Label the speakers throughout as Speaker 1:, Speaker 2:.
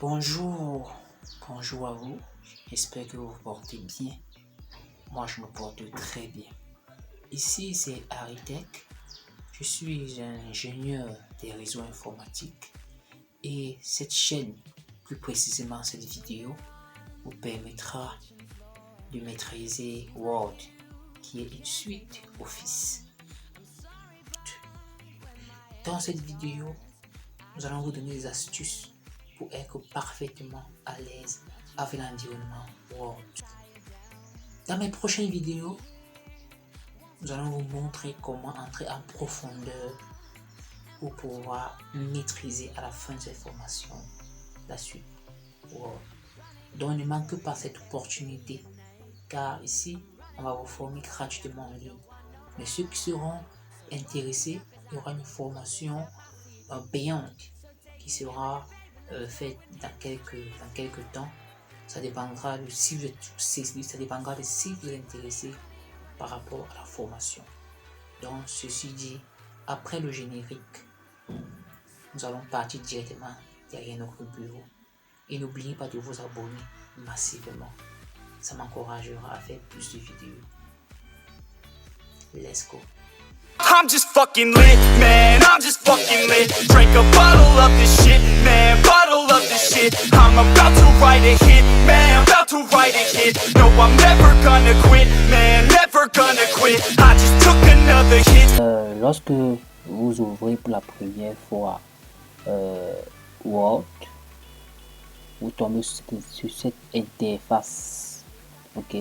Speaker 1: Bonjour, bonjour à vous. J'espère que vous vous portez bien. Moi, je me porte très bien. Ici, c'est Aritech. Je suis un ingénieur des réseaux informatiques et cette chaîne, plus précisément cette vidéo, vous permettra de maîtriser Word, qui est une suite Office. Dans cette vidéo, nous allons vous donner des astuces pour être parfaitement à l'aise avec l'environnement Word. Dans mes prochaines vidéos, nous allons vous montrer comment entrer en profondeur pour pouvoir maîtriser à la fin de cette formation la suite Word. Donc ne manquez pas cette opportunité, car ici, on va vous former gratuitement en ligne. Mais ceux qui seront intéressés, il y aura une formation payante qui sera faite dans quelques temps. Ça dépendra de si vous êtes intéressé par rapport à la formation. Donc, ceci dit, après le générique, nous allons partir directement derrière notre bureau. Et n'oubliez pas de vous abonner massivement. Ça m'encouragera à faire plus de vidéos. Let's go.
Speaker 2: I'm just fucking lit, man, I'm just fucking lit. Drink a bottle of this shit, man, bottle of this shit. I'm about to write a hit, man, about to write a hit. No, I'm never gonna quit, man, never gonna quit. I just took another hit.
Speaker 3: Lorsque vous ouvrez pour la première fois Word, vous tombez sur cette interface, ok,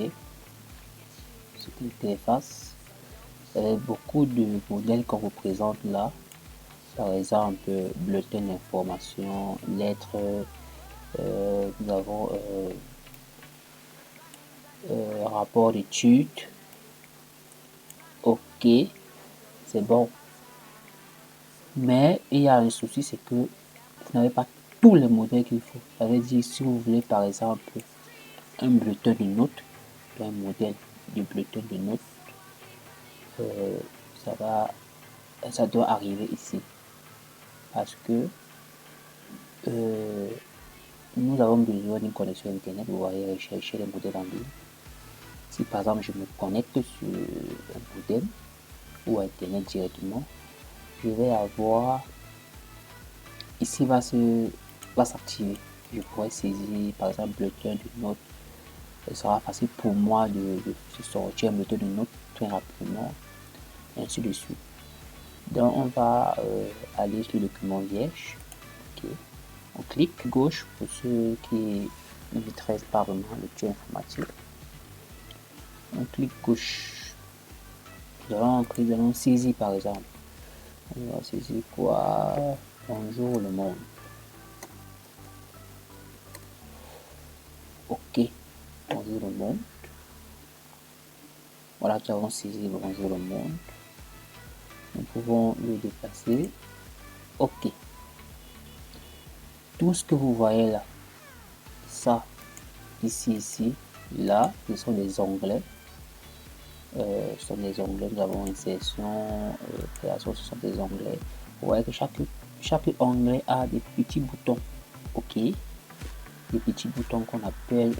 Speaker 3: cette interface. Beaucoup de modèles qu'on vous présente là, par exemple bulletin d'information, lettres, nous avons rapport d'études. Ok, c'est bon, mais il y a un souci, c'est que vous n'avez pas tous les modèles qu'il faut. Ça veut dire, si vous voulez par exemple un bulletin de notes, un modèle de bulletin de notes, ça doit arriver ici, parce que nous avons besoin d'une connexion internet. Vous voyez, rechercher les modèles en ligne. Si par exemple je me connecte sur un modem ou internet directement, je vais avoir ici va s'activer. Je pourrais saisir par exemple bulletin de notes. Ce sera facile pour moi de sortir un bulletin de notes très rapidement, et ainsi de suite. Donc on va aller sur le document vierge. Okay. On clique gauche pour ceux qui ne maîtrisent pas vraiment le lecture informatique. On clique gauche. Nous allons saisir par exemple. On va saisir quoi? Bonjour le monde. Ok. Bonjour le monde. Voilà, nous avons saisi bonjour le monde. Nous pouvons le déplacer. Ok. Tout ce que vous voyez là, ça, ici, là, ce sont des onglets. Nous avons insertion, création, ce sont des onglets. Vous voyez que chaque onglet a des petits boutons. Ok. Des petits boutons qu'on appelle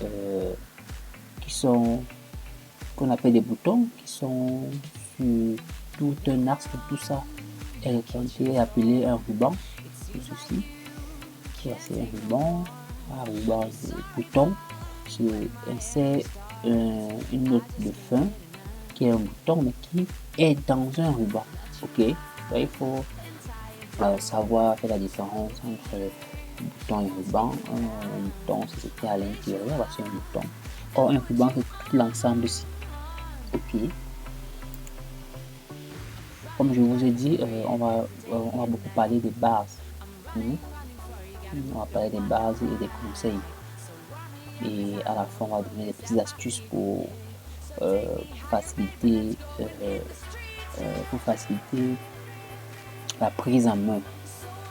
Speaker 3: des boutons qui sont sur tout un axe. Tout ça est appelé un ruban. Ceci qui est un ruban de bouton. C'est une note de fin qui est un bouton mais qui est dans un ruban. Ok. Donc, il faut savoir faire la différence entre bouton et ruban. Un bouton, si c'était à l'intérieur, voici un bouton. Or, un ruban, c'est tout l'ensemble ici. Ok. Comme je vous ai dit, on va beaucoup parler des bases. On va parler des bases et des conseils. Et à la fin, on va donner des petites astuces pour faciliter la prise en main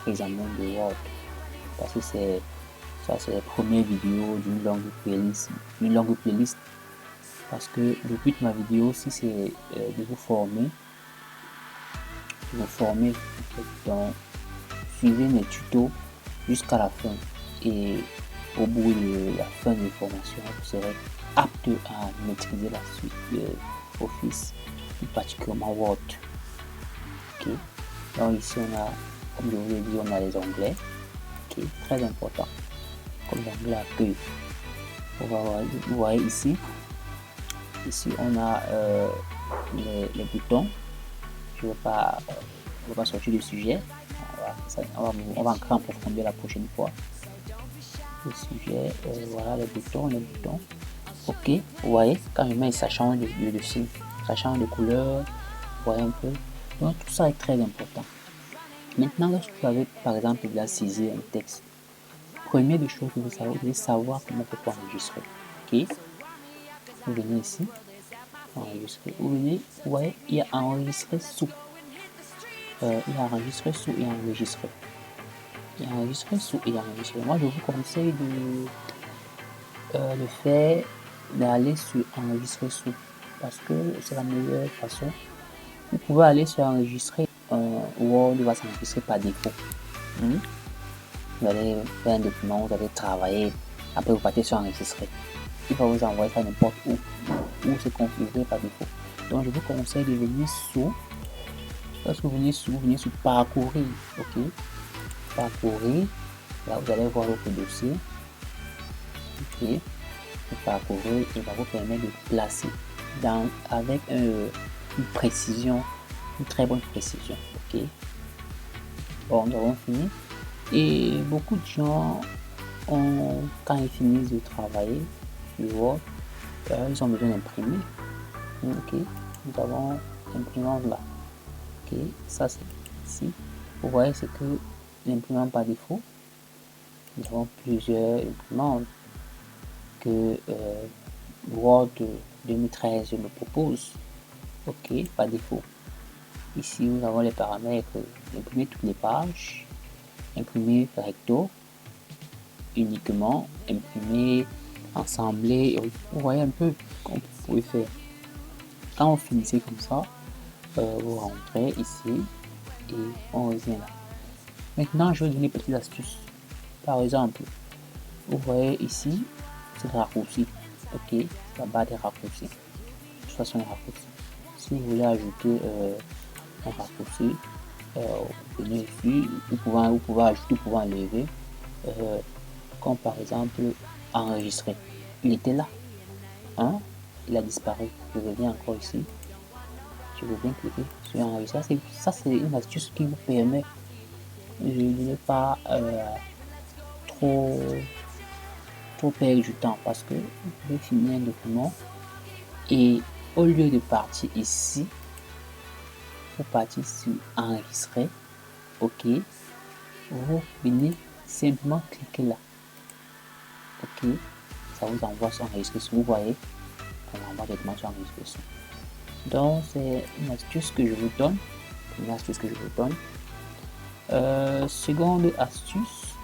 Speaker 3: de Word. Parce que c'est la première vidéo d'une longue playlist. Parce que le but de ma vidéo aussi, c'est de vous former. Donc, suivez mes tutos jusqu'à la fin. et au bout de la fin de la formation, vous serez apte à maîtriser la suite Office, plus particulièrement Word. Ok. Donc ici on a, comme je vous l'ai dit, on a les onglets, ok, très important, comme l'onglet accueil. Vous voyez ici on a les boutons. Je ne vais pas sortir du sujet. On va entrer en profondeur la prochaine fois. Le sujet, voilà les boutons. Ok, vous voyez, quand je mets, ça change de signe, ça change de couleur. Vous voyez un peu. Donc tout ça est très important. Maintenant, lorsque vous avez par exemple déjà saisi un texte, première des choses que vous devez savoir comment on peut enregistrer. Ok, vous venez ici, enregistrer. Vous voyez, il y a enregistré sous. Il y a enregistré sous et enregistré. Moi, je vous conseille de faire d'aller sur enregistrer sous parce que c'est la meilleure façon. Vous pouvez aller sur enregistrer. Word va s'enregistrer par défaut. Vous allez faire un document, vous allez travailler. Après, vous partez sur enregistrer. Il va vous envoyer ça n'importe où c'est configuré par défaut. Donc, je vous conseille de venir sous. Lorsque vous venez sur parcourir, ok, parcourir, là vous allez voir votre dossier, ok, parcourir, il va vous permettre de placer avec une précision, une très bonne précision, ok. Bon, nous avons fini et beaucoup de gens quand ils finissent de travailler sur Word, ils ont besoin d'imprimer, ok, nous avons l'imprimante là. Ok, ça c'est ici. Vous voyez, c'est que l'imprimante par défaut. Nous avons plusieurs imprimantes que Word 2013 me propose. Ok, par défaut. Ici, nous avons les paramètres imprimer toutes les pages, imprimer recto, uniquement, imprimer, ensembler. Vous voyez un peu comment vous pouvez faire. Quand vous finissez comme ça, vous rentrez ici et on revient là. Maintenant, je vais vous donner une petite astuce. Par exemple, vous voyez ici, c'est le raccourci. Ok, la barre des raccourcis. De toute façon, les raccourcis. Si vous voulez ajouter un raccourci, vous venez ici, vous pouvez ajouter, vous pouvez enlever. Comme par exemple, enregistrer. Il était là. Hein? Il a disparu. Je reviens encore ici. Je veux bien cliquer sur enregistrer. Ça, c'est une astuce qui vous permet de ne pas trop perdre du temps parce que vous pouvez finir un document et au lieu de partir ici, vous partez sur enregistrer. Ok, vous venez simplement cliquer là. Ok, ça vous envoie sur enregistrer. Vous voyez, on envoie directement sur enregistrer. Donc, c'est une astuce que je vous donne. Seconde astuce,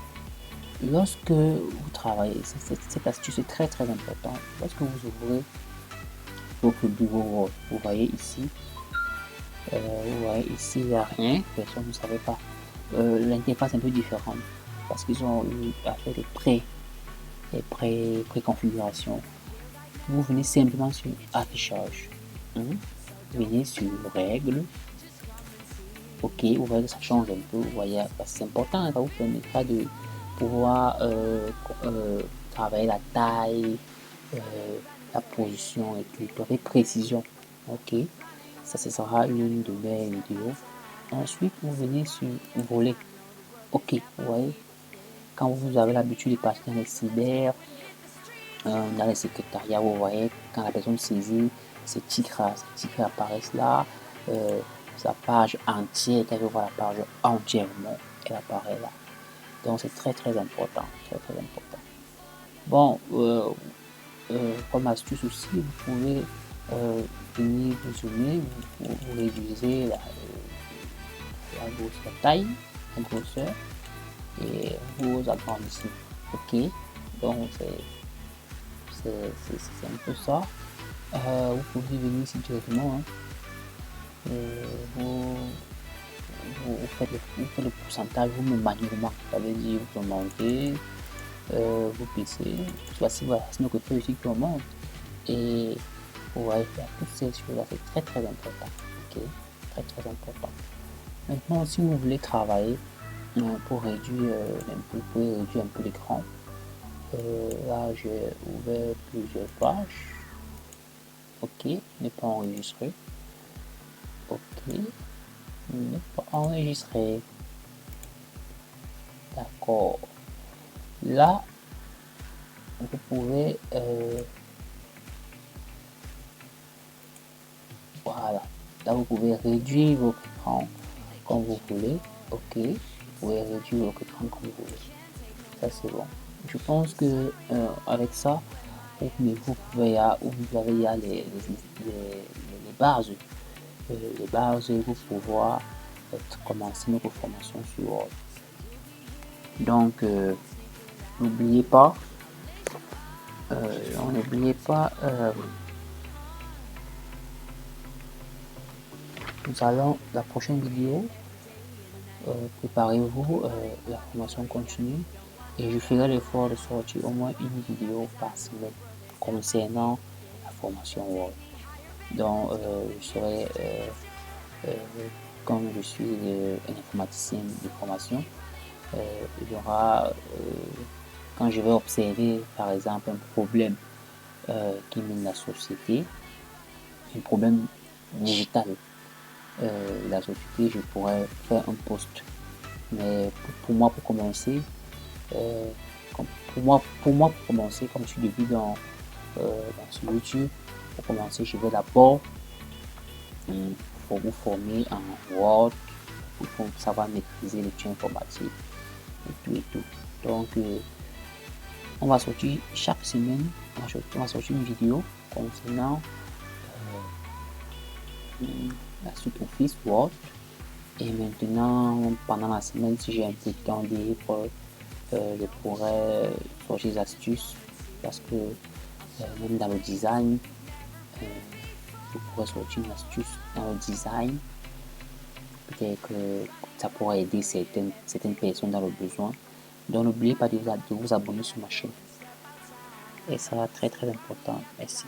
Speaker 3: lorsque vous travaillez, cette astuce est très très importante. Lorsque vous ouvrez votre bureau Word, vous voyez ici, il n'y a rien, personne ne savait pas. L'interface est un peu différente parce qu'ils ont eu à faire des pré-configurations. Vous venez simplement sur affichage. Venez sur règles. Ok, vous voyez que ça change un peu. Vous voyez, c'est important, ça vous permettra de pouvoir travailler la taille, la position et tout avec précision. Ok, ça ce sera une de mes vidéos. Ensuite, vous venez sur volet. Ok, vous voyez, quand vous avez l'habitude de passer dans les cyber, dans les secrétariats, vous voyez, quand la personne saisit, ces titres apparaissent là, sa page entière, quand vous voyez la page entièrement, elle apparaît là. Donc c'est très très important, Bon, comme astuce aussi, vous pouvez venir vous zoomer, vous réduisez la taille, la grosseur, et vous agrandissez. Ok, donc c'est un peu ça. Vous pouvez venir ici directement. Vous faites le pourcentage, vous me manuellement. Ça veut dire vous montez, vous PC. Voici, voilà, c'est notre code ici qui remonte. Et vous voyez faire toutes ces choses-là, c'est très très important. Ok, très très important. Maintenant, si vous voulez travailler pour réduire vous pouvez réduire un peu l'écran. Là, j'ai ouvert plusieurs pages. Ok, n'est pas enregistré. Ok, n'est pas enregistré. D'accord. Là, vous pouvez voilà. Là, vous pouvez réduire votre écran comme vous voulez. Ok, vous pouvez réduire votre écran comme vous voulez. Ça, c'est bon. Je pense que avec ça, vous avez les bases. Les bases pour pouvoir commencer notre formation sur Word. Donc, n'oubliez pas, nous allons, la prochaine vidéo, préparez-vous, la formation continue et je ferai l'effort de sortir au moins une vidéo par semaine concernant la formation Word. Donc, je serai, comme je suis un informaticien de formation, il y aura, quand je vais observer par exemple un problème qui mène la société, un problème digital, la société, je pourrais faire un post. Mais pour moi, pour commencer, pour commencer, comme je suis depuis dans sur YouTube, pour commencer, je vais d'abord vous former en Word, pour savoir maîtriser les outils informatiques et tout et tout. Donc, on va sortir chaque semaine, on va sortir une vidéo concernant la suite Office Word. Et maintenant, pendant la semaine, si j'ai un peu de temps libre, je pourrais sortir des astuces parce que même dans le design, je pourrais sortir une astuce dans le design. Peut-être que ça pourrait aider certaines personnes dans le besoin. Donc n'oubliez pas de vous abonner sur ma chaîne. Et ça va très très important. Merci.